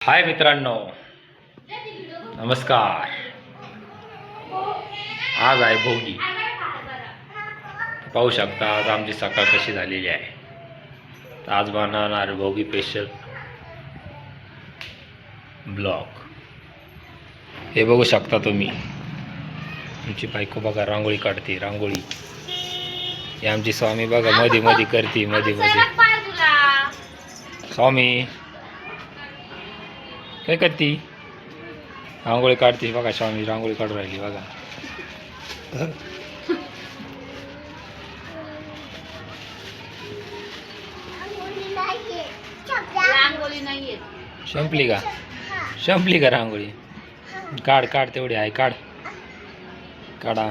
हाय मित्रांनो, नमस्कार. आज आहे भोगी. पाहू शकता आज आमची सकाळ कशी झालेली आहे. तर आज बनवणार भोगी स्पेशल ब्लॉग. हे बघू शकता तुम्ही. आमची बायको बघा रांगोळी काढते. रांगोळी ही आमची स्वामी बघा मध्ये मध्ये करते. मध्ये स्वामी काय करती? रांगोळी काढते बघा. स्वामी रांगोळी काढून राहिली बघा. संपली का? संपली का रांगोळी? काढ काढ तेवढी आहे. काढ काढा.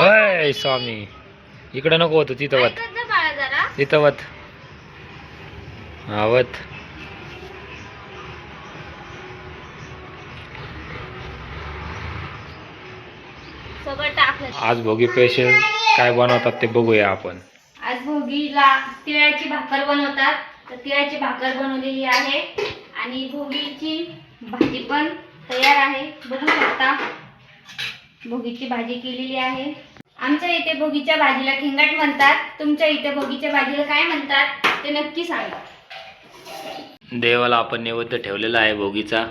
अय स्वामी इकडं नको होतं. तिथं वत. तिथं वत. हा वत. आज भोगी स्पेशल काय बनवतात ते बघूया आपण. आज भोगीला तिळाची भाकर बनवतात. तर तिळाची भाकर बनवलेली आहे आणि भोगीची भाजी पण तयार आहे. बघू शकता भोगीची भाजी केलेली आहे. आमच्या इथे भोगीच्या भाजीला खिंगाट म्हणतात. तुमच्या इथे भोगीच्या भाजीला काय म्हणतात ते नक्की सांगा. देवाला आपण नैवेद्य ठेवलेला आहे भोगीचा.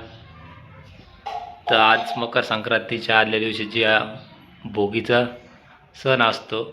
तर आज मकर संक्रांतीच्या आदल्या दिवशीची भोगीचा सण असतो.